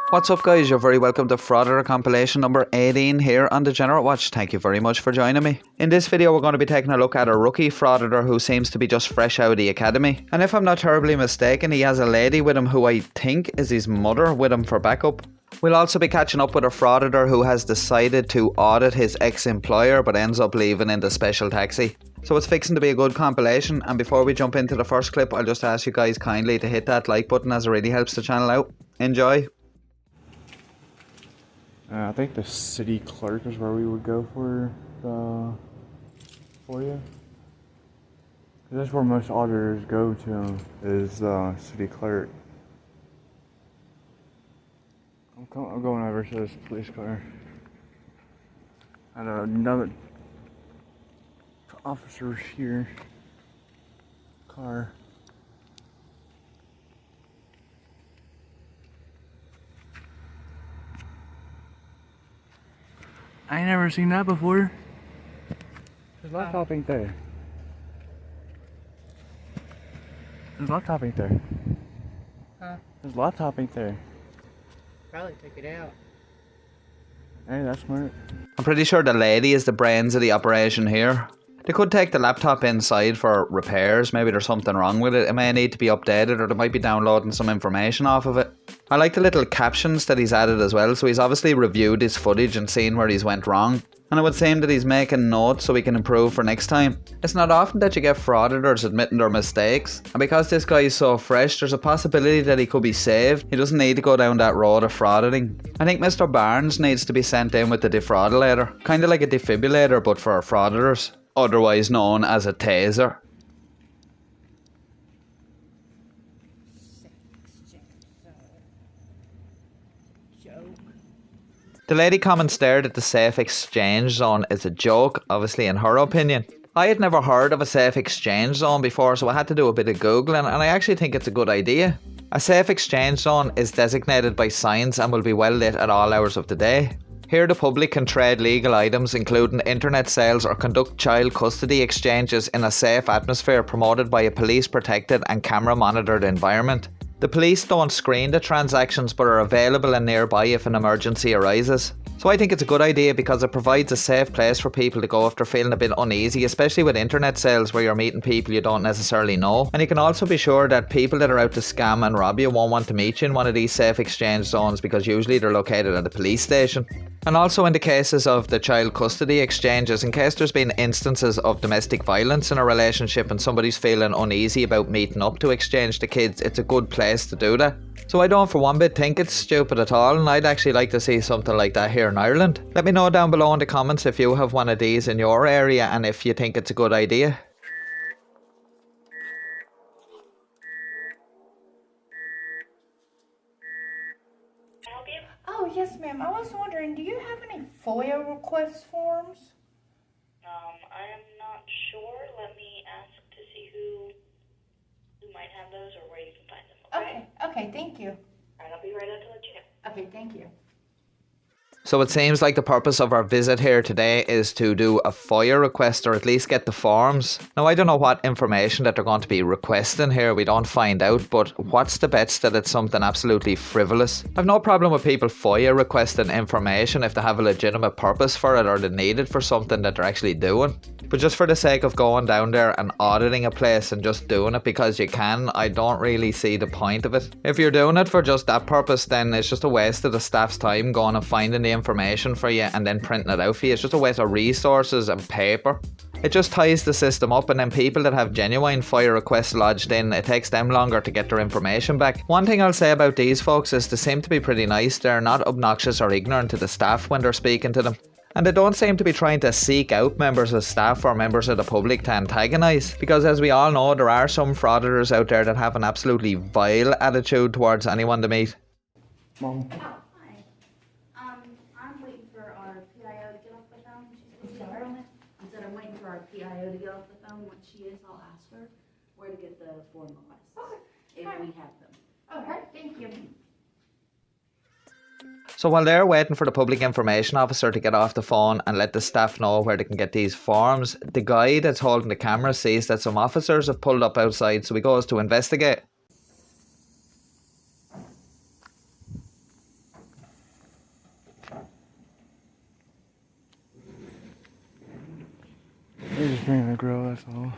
What's up guys, you're very welcome to Frauditor Compilation number 18 here on Degenerate Watch. Thank you very much for joining me. In this video we're going to be taking a look at a rookie frauditor who seems to be just fresh out of the academy. And if I'm not terribly mistaken, he has a lady with him who I think is his mother with him for backup. We'll also be catching up with a frauditor who has decided to audit his ex-employer but ends up leaving in the special taxi. So it's fixing to be a good compilation, and before we jump into the first clip, I'll just ask you guys kindly to hit that like button as it really helps the channel out. Enjoy! I think the city clerk is where we would go for the FOIA. That's where most auditors go to, is the city clerk. I'm going over to this police car. And another officers here. Car. I ain't never seen that before. His laptop ain't there. His laptop ain't there. Huh? His laptop ain't there. Probably took it out. Hey, that's smart. I'm pretty sure the lady is the brains of the operation here. They could take the laptop inside for repairs. Maybe there's something wrong with it. It may need to be updated, or they might be downloading some information off of it. I like the little captions that he's added as well, so he's obviously reviewed his footage and seen where he's went wrong. And it would seem that he's making notes so he can improve for next time. It's not often that you get frauditors admitting their mistakes, and because this guy is so fresh, there's a possibility that he could be saved. He doesn't need to go down that road of frauditing. I think Mr. Barnes needs to be sent in with the defraudilator, kind of like a defibrillator but for frauditors, otherwise known as a taser. The lady commented that the safe exchange zone is a joke, obviously in her opinion. I had never heard of a safe exchange zone before, so I had to do a bit of googling, and I actually think it's a good idea. A safe exchange zone is designated by signs and will be well lit at all hours of the day. Here the public can trade legal items including internet sales or conduct child custody exchanges in a safe atmosphere promoted by a police protected and camera monitored environment. The police don't screen the transactions but are available and nearby if an emergency arises. So I think it's a good idea because it provides a safe place for people to go if they're feeling a bit uneasy, especially with internet sales where you're meeting people you don't necessarily know. And you can also be sure that people that are out to scam and rob you won't want to meet you in one of these safe exchange zones because usually they're located at a police station. And also in the cases of the child custody exchanges, in case there's been instances of domestic violence in a relationship and somebody's feeling uneasy about meeting up to exchange the kids, it's a good place to do that. So I don't for one bit think it's stupid at all, and I'd actually like to see something like that here in Ireland. Let me know down below in the comments if you have one of these in your area and if you think it's a good idea. Oh, yes, ma'am. I was wondering, do you have any FOIA request forms? I am not sure. Let me ask to see who might have those or where you can find them, okay? Okay, thank you. Alright, I'll be right up to let you know. Okay, thank you. So it seems like the purpose of our visit here today is to do a FOIA request, or at least get the forms. Now I don't know what information that they're going to be requesting here, we don't find out, but what's the bets that it's something absolutely frivolous? I've no problem with people FOIA requesting information if they have a legitimate purpose for it or they need it for something that they're actually doing. But just for the sake of going down there and auditing a place and just doing it because you can, I don't really see the point of it. If you're doing it for just that purpose, then it's just a waste of the staff's time going and finding the information for you and then printing it out for you. It's just a waste of resources and paper. It just ties the system up, and then people that have genuine FOIA requests lodged in, it takes them longer to get their information back. One thing I'll say about these folks is they seem to be pretty nice. They're not obnoxious or ignorant to the staff when they're speaking to them. And they don't seem to be trying to seek out members of staff or members of the public to antagonise, because as we all know, there are some frauditors out there that have an absolutely vile attitude towards anyone they meet. Mom. Oh, hi. I'm waiting for our PIO to get off the phone. She's supposed to be on it. I said I'm waiting for our PIO to get off the phone. Once she is, I'll ask her where to get the form requests. Okay. If we have them. Okay, thank you. So while they're waiting for the public information officer to get off the phone and let the staff know where they can get these forms, the guy that's holding the camera sees that some officers have pulled up outside, so he goes to investigate. the grill, that's all.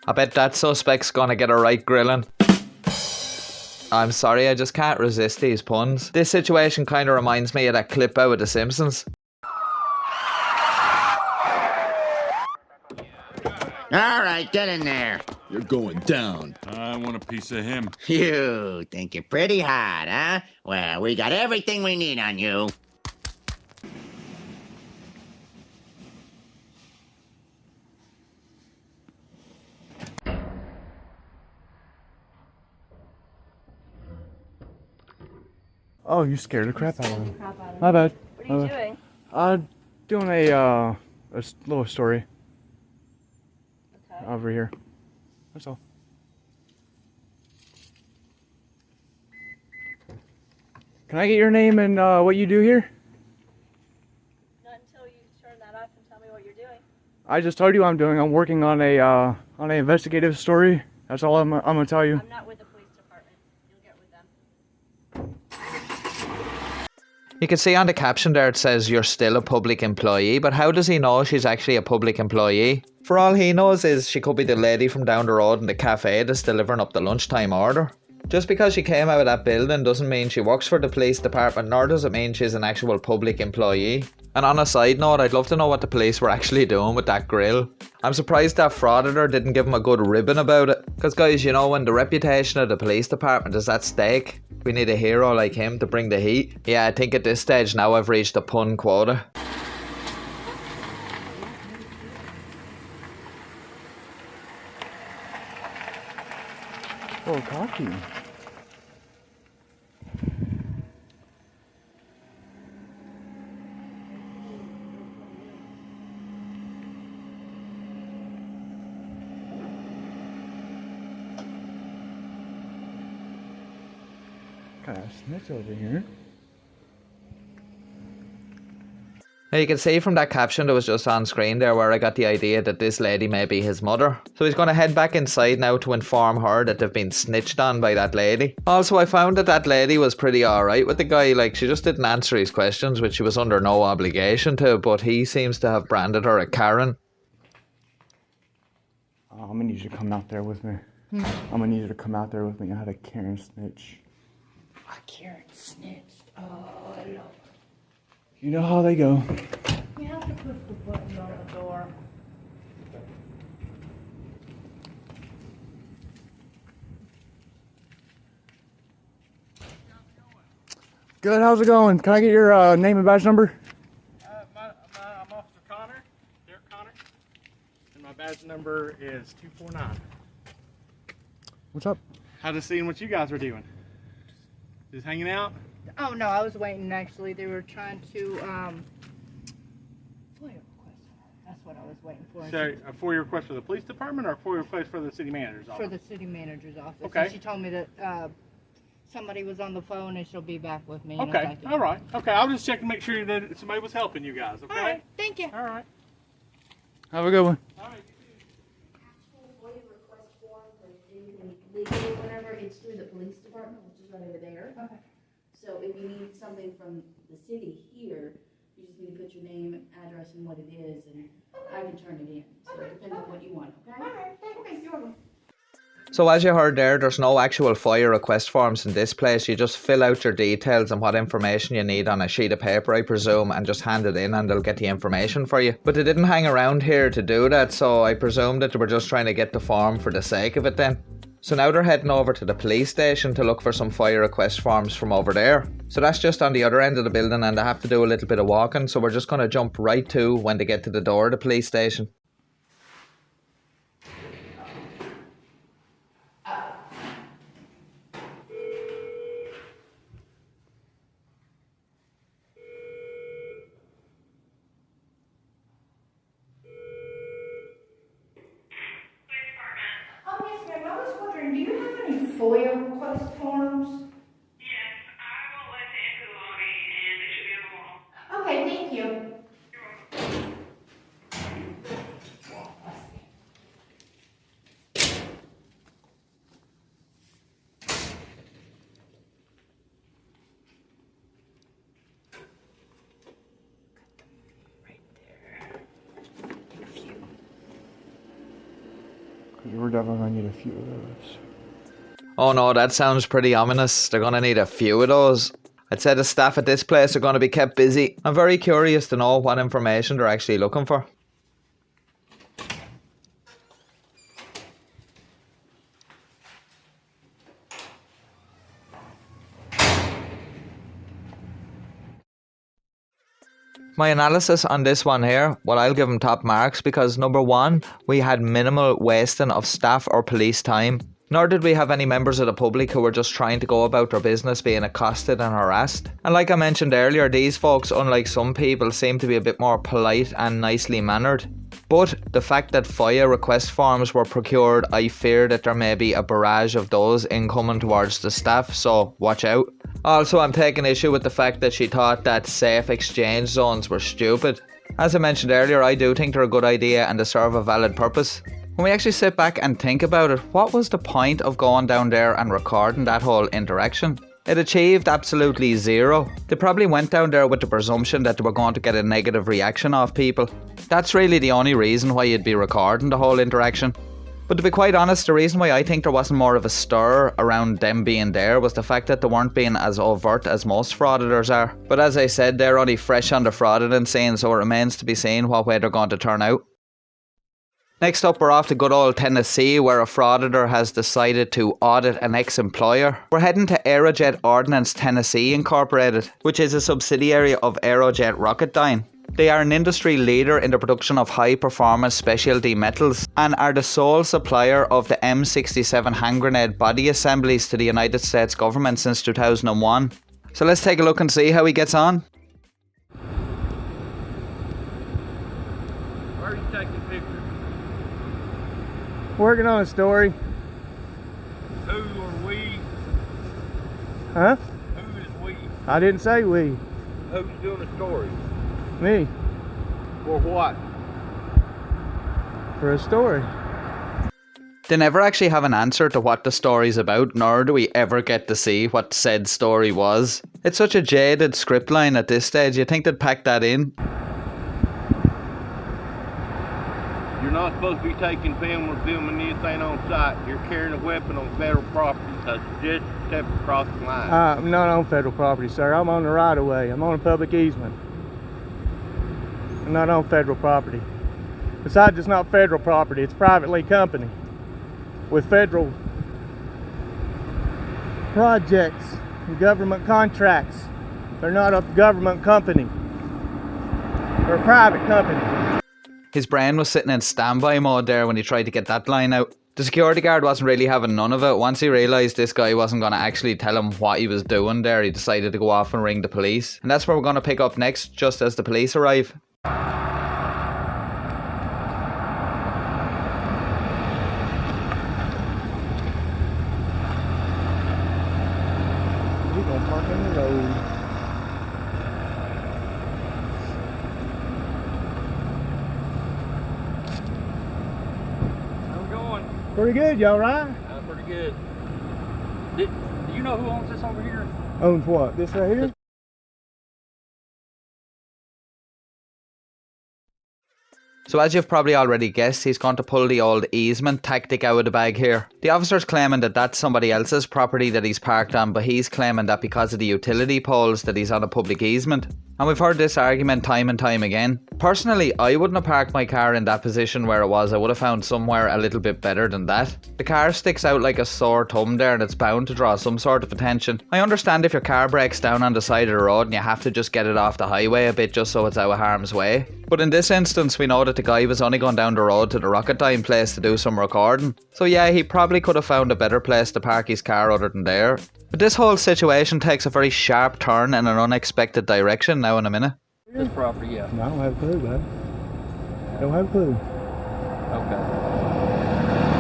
I bet that suspect's gonna get a right grilling. I'm sorry, I just can't resist these puns. This situation kinda reminds me of that clip out of The Simpsons. All right, get in there. You're going down. I want a piece of him. You think you're pretty hot, huh? Well, we got everything we need on you. Oh, you scared the crap out of me. My bad. What are you doing? Doing a little story. Okay. Over here. That's all. Can I get your name and what you do here? Not until you turn that off and tell me what you're doing. I just told you what I'm doing. I'm working on an investigative story. That's all I'm gonna tell you. I'm not with the police department. You'll get with them. You can see on the caption there it says you're still a public employee, but how does he know she's actually a public employee? For all he knows is she could be the lady from down the road in the cafe that's delivering up the lunchtime order. Just because she came out of that building doesn't mean she works for the police department, nor does it mean she's an actual public employee. And on a side note, I'd love to know what the police were actually doing with that grill. I'm surprised that Frauditor didn't give him a good ribbon about it. Because guys, you know, when the reputation of the police department is at stake, we need a hero like him to bring the heat. Yeah, I think at this stage now I've reached the pun quota. Oh, cocky. Kind of snitch over here. Now you can see from that caption that was just on screen there where I got the idea that this lady may be his mother. So he's going to head back inside now to inform her that they've been snitched on by that lady. Also, I found that that lady was pretty alright with the guy, like she just didn't answer his questions, which she was under no obligation to, but he seems to have branded her a Karen. I'm gonna need you to come out there with me. I'm gonna need you to come out there with me. I had a Karen snitch. A Karen snitched. Oh, Lord. You know how they go. You have to push the button on the door. Good, how's it going? Can I get your name and badge number? I'm Officer Connor, Derek Connor, and my badge number is 249. What's up? How just seeing what you guys are doing? Just hanging out? Oh no, I was waiting actually. They were trying to FOIA request. That's what I was waiting for. So, a FOIA request for the police department or a FOIA request for the city manager's office? For the city manager's office. Okay. And she told me that somebody was on the phone and she'll be back with me. in a Okay, second. all right. Okay, I'll just check and make sure that somebody was helping you guys, okay? All right, thank you. All right. Have a good one. All right. Actual FOIA request form for anything legal or whatever, it's through the police department, which is right over there. Okay. So if you need something from the city here, you just need to put your name, address, and what it is, and I can turn it in. So depending on what you want, okay? All right, thanks. You're welcome. So as you heard there's no actual FOIA request forms in this place. You just fill out your details and what information you need on a sheet of paper, I presume, and just hand it in and they'll get the information for you. But they didn't hang around here to do that, so I presume that they were just trying to get the form for the sake of it then. So now they're heading over to the police station to look for some FOIA request forms from over there. So that's just on the other end of the building and they have to do a little bit of walking, so we're just going to jump right to when they get to the door of the police station. Oh, yes, ma'am. I was wondering, do you have any FOIA request forms? Yes, I will let you into the lobby and they should be on the wall. Okay, thank you. You're welcome. we're definitely gonna need a few of those. Oh no, that sounds pretty ominous. They're gonna need a few of those. I'd say the staff at this place are gonna be kept busy. I'm very curious to know what information they're actually looking for. My analysis on this one here, well, I'll give them top marks because number one, we had minimal wasting of staff or police time. Nor did we have any members of the public who were just trying to go about their business being accosted and harassed. And like I mentioned earlier, these folks, unlike some people, seem to be a bit more polite and nicely mannered. But the fact that FOIA request forms were procured, I fear that there may be a barrage of those incoming towards the staff, so watch out. Also, I'm taking issue with the fact that she thought that safe exchange zones were stupid. As I mentioned earlier, I do think they're a good idea and they serve a valid purpose. When we actually sit back and think about it, what was the point of going down there and recording that whole interaction? It achieved absolutely zero. They probably went down there with the presumption that they were going to get a negative reaction off people. That's really the only reason why you'd be recording the whole interaction. But to be quite honest, the reason why I think there wasn't more of a stir around them being there was the fact that they weren't being as overt as most frauditors are. But as I said, they're only fresh on the frauditing scene, so it remains to be seen what way they're going to turn out. Next up, we're off to good old Tennessee, where a frauditor has decided to audit an ex-employer. We're heading to Aerojet Ordnance Tennessee Incorporated, which is a subsidiary of Aerojet Rocketdyne. They are an industry leader in the production of high-performance specialty metals and are the sole supplier of the M67 hand grenade body assemblies to the United States government since 2001. So let's take a look and see how he gets on. Why are you taking pictures? Working on a story. Who are we? Huh? Who is we? I didn't say we. Who's doing the story? Me. For what? For a story. They never actually have an answer to what the story's about, nor do we ever get to see what said story was. It's such a jaded script line at this stage, you'd think they'd pack that in. You're not supposed to be taking film or filming anything on site. You're carrying a weapon on federal property. That's just a step across the line. I'm not on federal property, sir. I'm on the right of way. I'm on a public easement. I'm not on federal property. Besides, it's not federal property. It's privately company with federal projects and government contracts. They're not a government company. They're a private company. His brain was sitting in standby mode there when he tried to get that line out. The security guard wasn't really having none of it. Once he realised this guy wasn't going to actually tell him what he was doing there, he decided to go off and ring the police. And that's where we're going to pick up next, just as the police arrive. We're gonna park in the road. How's it going? Pretty good, y'all right? Pretty good. Do you know who owns this over here? Owns what? This right here? So as you've probably already guessed, he's going to pull the old easement tactic out of the bag here. The officer's claiming that that's somebody else's property that he's parked on, but he's claiming that because of the utility poles that he's on a public easement. And we've heard this argument time and time again. Personally, I wouldn't have parked my car in that position where it was. I would have found somewhere a little bit better than that. The car sticks out like a sore thumb there and it's bound to draw some sort of attention. I understand if your car breaks down on the side of the road and you have to just get it off the highway a bit just so it's out of harm's way. But in this instance, we know that the guy was only going down the road to the Rocketdyne place to do some recording. So yeah, he probably could have found a better place to park his car other than there. But this whole situation takes a very sharp turn in an unexpected direction now in a minute. This property, yeah. No, I don't have a clue, bud. I don't have a clue. Okay.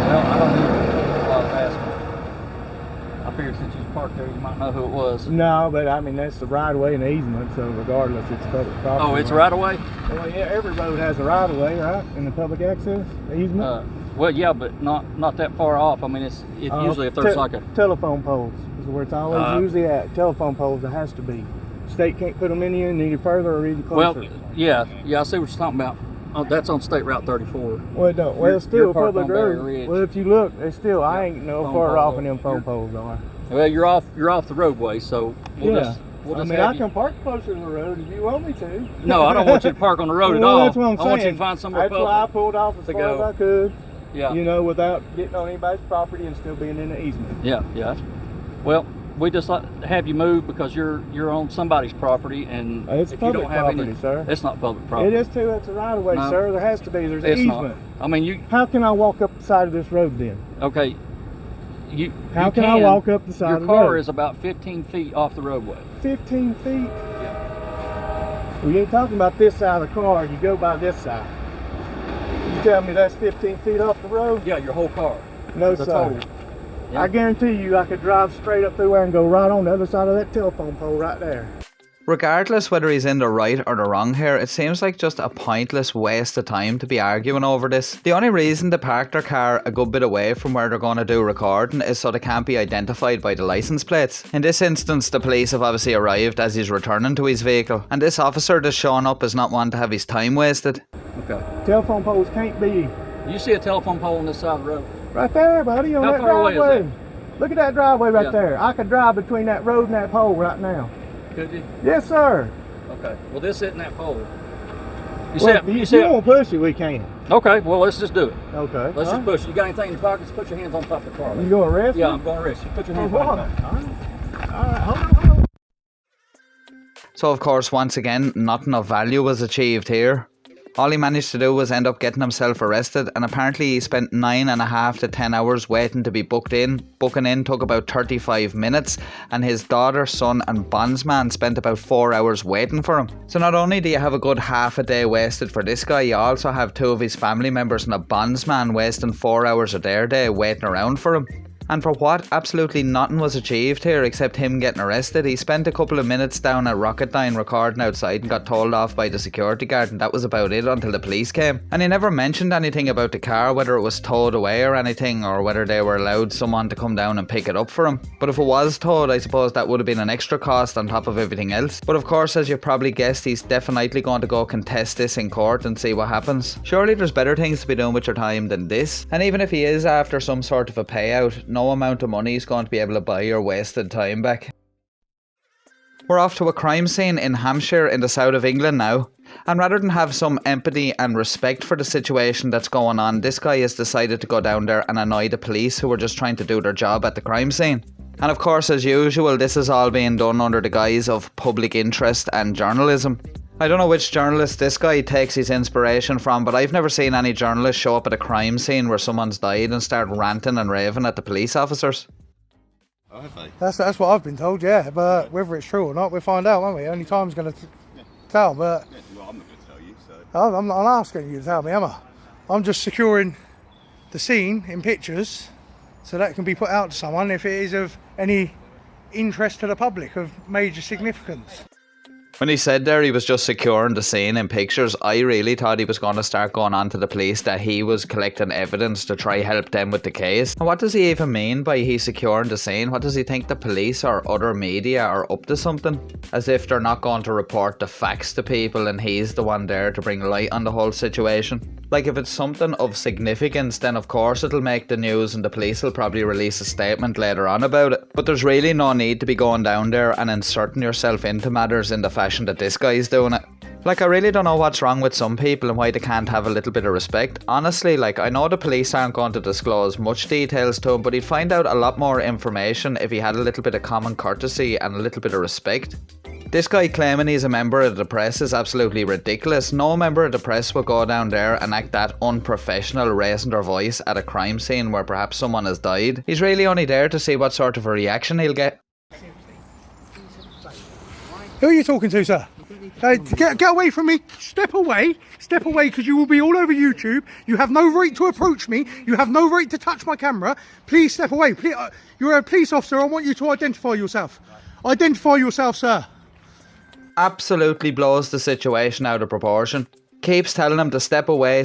Well, I don't need a lot of asking. I figured since you was parked there, you might know who it was. No, but I mean, that's the right of way and easement, so regardless, it's public property. Oh, it's right away? Well, yeah, every road has a right of way, right? In the public access easement? Well, yeah, but not that far off. I mean, it's usually if there's like a... Telephone poles is where it's always usually at. Telephone poles, it has to be. State can't put them any further or any closer. Well, yeah, I see what you're talking about. That's on State Route 34. Well, it don't. Well, it's still You're a parked public on Berry road. Ridge. Well, if you look, it's still, I ain't no Phone far pole. off than them phone poles are. Well, you're off the roadway, so we'll Yeah. just I mean, I can park closer to the road if you want me to. No, I don't want you to park on the road at Well, all. that's what I'm I want you saying. to find somewhere That's public. why I pulled off as to far go. as I could. Yeah. You know, without getting on anybody's property and still being in the easement. Yeah, yeah. Well, we just like to have you move because you're on somebody's property, and It's if you public don't have property, any, sir. it's not public property. It is too. It's a right of way, No. sir. There has to be. There's an It's easement. not. I mean, you How can I walk up the side of this road then? okay? You How you can I walk up the side Your of the car road? is about 15 feet off the roadway. 15 feet? Yeah. We ain't talking about this side of the car. You go by this side. You tell me that's 15 feet off the road? Yeah, your whole car. No, The sir. total. Yeah. I guarantee you I could drive straight up through there and go right on the other side of that telephone pole right there. Regardless whether he's in the right or the wrong here, it seems like just a pointless waste of time to be arguing over this. The only reason they parked their car a good bit away from where they're going to do recording is so they can't be identified by the licence plates. In this instance, the police have obviously arrived as he's returning to his vehicle, and this officer that's shown up is not one to have his time wasted. Okay. Telephone poles can't be You see a telephone pole on this side of the road? right there, buddy, on How that far away is driveway. Look at that driveway right Yeah. there. I could drive between that road and that pole right now. Could you? Yes, sir. Okay. Well, this isn't that pole. You Well, see? if you won't push it, we can. Okay. Well, let's just do it. Okay. Let's just push it. You got anything in your pockets? Put your hands on top of the car. You gonna arrest Yeah, me? I'm going to arrest you. Put your For hands what? on your back. All right, hold on. So of course, once again, nothing of value was achieved here. All he managed to do was end up getting himself arrested, and apparently he spent 9.5 to 10 hours waiting to be booked in. Booking in took about 35 minutes, and his daughter, son and bondsman spent about 4 hours waiting for him. So not only do you have a good half a day wasted for this guy, you also have two of his family members and a bondsman wasting 4 hours of their day waiting around for him. And for what? Absolutely nothing was achieved here except him getting arrested. He spent a couple of minutes down at Rocketdyne recording outside and got told off by the security guard, and that was about it until the police came. And he never mentioned anything about the car, whether it was towed away or anything, or whether they were allowed someone to come down and pick it up for him. But if it was towed, I suppose that would have been an extra cost on top of everything else. But of course, as you probably guessed, he's definitely going to go contest this in court and see what happens. Surely there's better things to be doing with your time than this. And even if he is after some sort of a payout, no amount of money is going to be able to buy your wasted time back. We're off to a crime scene in Hampshire in the south of England now. And rather than have some empathy and respect for the situation that's going on, this guy has decided to go down there and annoy the police who were just trying to do their job at the crime scene. And of course, as usual, this is all being done under the guise of public interest and journalism. I don't know which journalist this guy takes his inspiration from, but I've never seen any journalist show up at a crime scene where someone's died and start ranting and raving at the police officers. Oh, have they? That's what I've been told, yeah. But whether it's true or not, we'll find out, won't we? Only time's going to tell. But Yeah, well, I'm not going to tell you, so. I'm not asking you to tell me, am I? I'm just securing the scene in pictures so that can be put out to someone if it is of any interest to the public, of major significance. When he said there he was just securing the scene in pictures, I really thought he was going to start going on to the police that he was collecting evidence to try help them with the case. And what does he even mean by he's securing the scene? What does he think the police or other media are up to something? As if they're not going to report the facts to people and he's the one there to bring light on the whole situation. Like if it's something of significance, then of course it'll make the news and the police will probably release a statement later on about it. But there's really no need to be going down there and inserting yourself into matters in the fashion that this guy's doing it. Like, I really don't know what's wrong with some people and why they can't have a little bit of respect. Honestly, like, I know the police aren't going to disclose much details to him, but he'd find out a lot more information if he had a little bit of common courtesy and a little bit of respect. This guy claiming he's a member of the press is absolutely ridiculous. No member of the press will go down there and act that unprofessional, raising their voice at a crime scene where perhaps someone has died. He's really only there to see what sort of a reaction he'll get. Who are you talking to, sir? Get away from me. Step away, because you will be all over YouTube. You have no right to approach me. You have no right to touch my camera. Please step away. Please, you're a police officer. I want you to identify yourself. Identify yourself, sir. Absolutely blows the situation out of proportion. Keeps telling him to step away,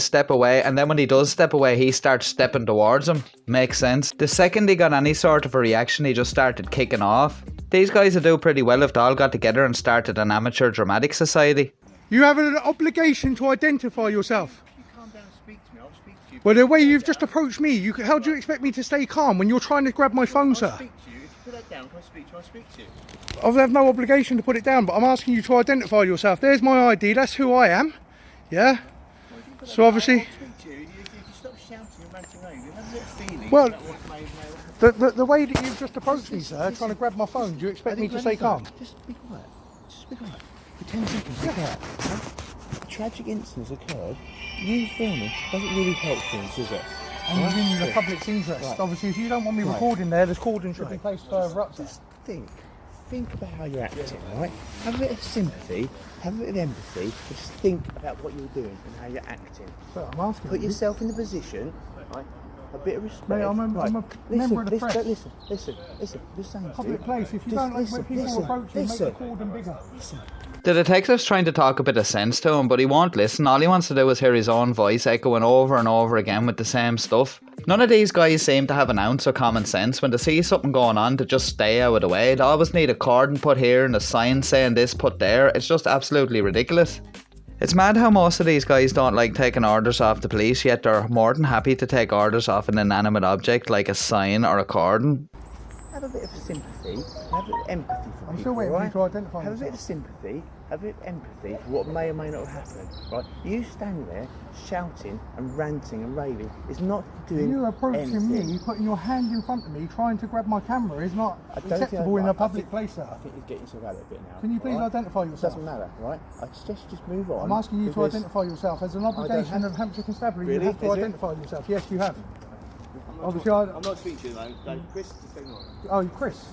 and then when he does step away, he starts stepping towards him. Makes sense. The second he got any sort of a reaction, he just started kicking off. These guys would do pretty well if they all got together and started an amateur dramatic society. You have an obligation to identify yourself. You calm down and speak to me. I'll speak to you. Well, the way you've just approached me, how do you expect me to stay calm when you're trying to grab my phone, I'll sir? speak to you. If you put that down, can I speak to you? I'll speak to you. I have no obligation to put it down, but I'm asking you to identify yourself. There's my ID, that's who I am. Yeah? So obviously... I'll speak to you. If you stop shouting and ranting over, you have a bit of feeling Well, about what may happen. the way that you've just approached me, sir, trying to grab my phone, do you expect me to stay calm? Just be quiet. Just be quiet. For 10 seconds, be quiet. A tragic incident has occurred. You filming doesn't really help things, does it? I'm in the public's interest. Right. Obviously, if you don't want me recording there, this cordon should be placed further up. Just think about how you're acting, right? Have a bit of sympathy, have a bit of empathy, but just think about what you're doing and how you're acting. But I'm asking Put you. yourself in the position, right? A bit of respect. Mate, I'm a member of the press. Listen, just saying. Public place. If you don't like when people approach you, make the cordon bigger. The detective's trying to talk a bit of sense to him, but he won't listen. All he wants to do is hear his own voice echoing over and over again with the same stuff. None of these guys seem to have an ounce of common sense. When they see something going on, to just stay out of the way. They always need a cordon put here and a sign saying this put there. It's just absolutely ridiculous. It's mad how most of these guys don't like taking orders off the police, yet they're more than happy to take orders off an inanimate object like a sign or a cordon. Have a bit of sympathy, have a bit of empathy for I'm people, still waiting for you to identify Have a bit of yourself. sympathy, have a bit of empathy for what may or may not have happened, right? You stand there shouting and ranting and raving. It's not doing You approaching anything. me, putting your hand in front of me, trying to grab my camera is not acceptable in a public place, sir. I think you're getting yourself out of it a bit now. Can you please right? identify yourself? Doesn't matter, right? I suggest you just move on. I'm asking you to because identify yourself. As an obligation of Hampshire Constabulary, Really? you have to Is it? identify yourself. Yes, you have. Obviously, I'm not speaking to you, man. Chris, just ignore it. Oh, Chris.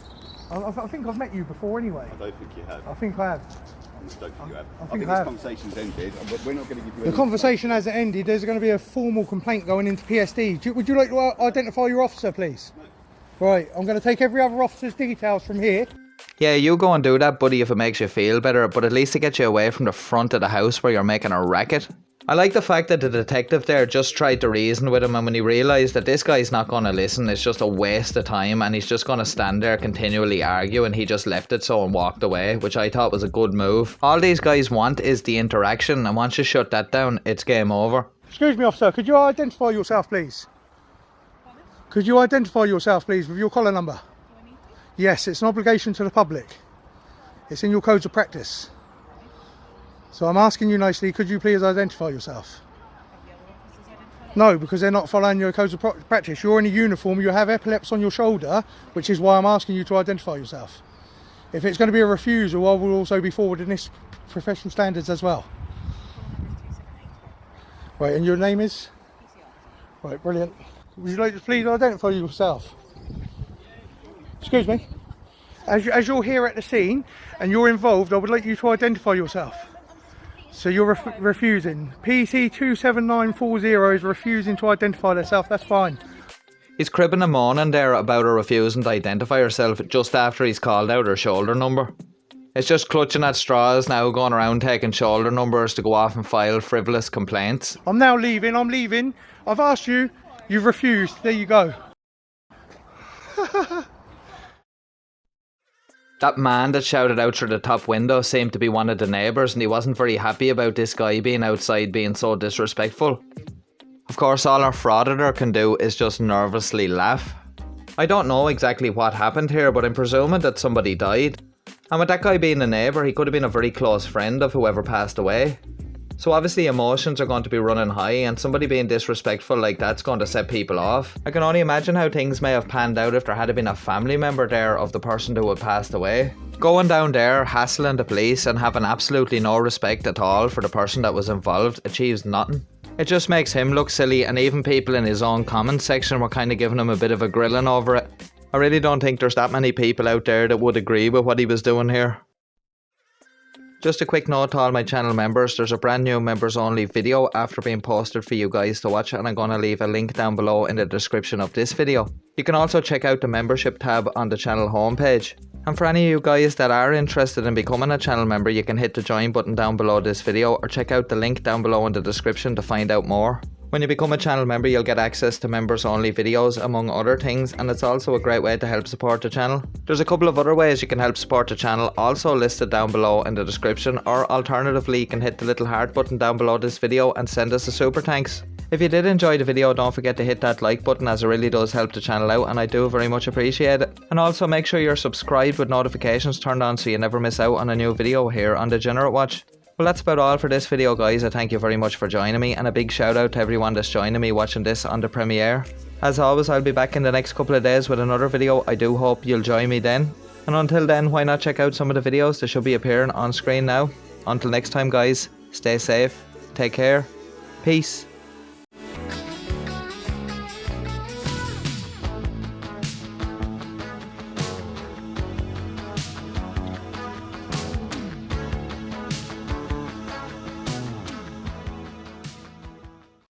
I think I've met you before anyway. I don't think you have. I think I have. I don't think you have. I I think think I this have. conversation's ended, but we're not going to give you The any... conversation hasn't ended. There's going to be a formal complaint going into PSD. Would you like to identify your officer, please? Right, I'm going to take every other officer's details from here. Yeah, you go and do that, buddy, if it makes you feel better, but at least to get you away from the front of the house where you're making a racket. I like the fact that the detective there just tried to reason with him, and when he realised that this guy's not going to listen, it's just a waste of time and he's just going to stand there continually arguing, he just left it so and walked away, which I thought was a good move. All these guys want is the interaction, and once you shut that down, it's game over. Excuse me, officer, could you identify yourself, please? Could you identify yourself, please, with your collar number? Yes, it's an obligation to the public. It's in your codes of practice. So I'm asking you nicely, could you please identify yourself? No, because they're not following your codes of practice. You're in a uniform, you have epaulets on your shoulder, which is why I'm asking you to identify yourself. If it's going to be a refusal, I will also be forwarding this professional standards as well. Right, and your name is? Right, brilliant. Would you like to please identify yourself? Excuse me? As you're here at the scene and you're involved, I would like you to identify yourself. So you're refusing. PC 27940 is refusing to identify themselves. That's fine. He's cribbing and moaning there about her refusing to identify herself just after he's called out her shoulder number. It's just clutching at straws now, going around taking shoulder numbers to go off and file frivolous complaints. I'm now leaving. I'm leaving. I've asked you. You've refused. There you go. That man that shouted out through the top window seemed to be one of the neighbours, and he wasn't very happy about this guy being outside being so disrespectful. Of course, all our Frauditor can do is just nervously laugh. I don't know exactly what happened here, but I'm presuming that somebody died. And with that guy being a neighbour, he could have been a very close friend of whoever passed away. So obviously emotions are going to be running high, and somebody being disrespectful like that's going to set people off. I can only imagine how things may have panned out if there had been a family member there of the person who had passed away. Going down there, hassling the police and having absolutely no respect at all for the person that was involved achieves nothing. It just makes him look silly, and even people in his own comment section were kind of giving him a bit of a grilling over it. I really don't think there's that many people out there that would agree with what he was doing here. Just a quick note to all my channel members, there's a brand new members only video after being posted for you guys to watch, and I'm going to leave a link down below in the description of this video. You can also check out the membership tab on the channel homepage. And for any of you guys that are interested in becoming a channel member, you can hit the join button down below this video or check out the link down below in the description to find out more. When you become a channel member, you'll get access to members only videos among other things, and it's also a great way to help support the channel. There's a couple of other ways you can help support the channel also listed down below in the description, or alternatively you can hit the little heart button down below this video and send us a super thanks. If you did enjoy the video, don't forget to hit that like button, as it really does help the channel out and I do very much appreciate it. And also make sure you're subscribed with notifications turned on so you never miss out on a new video here on Degenerate Watch. Well, that's about all for this video, guys. I thank you very much for joining me, and a big shout out to everyone that's joining me watching this on the premiere. As always, I'll be back in the next couple of days with another video. I do hope you'll join me then. And until then, why not check out some of the videos that should be appearing on screen now. Until next time, guys, stay safe, take care, peace.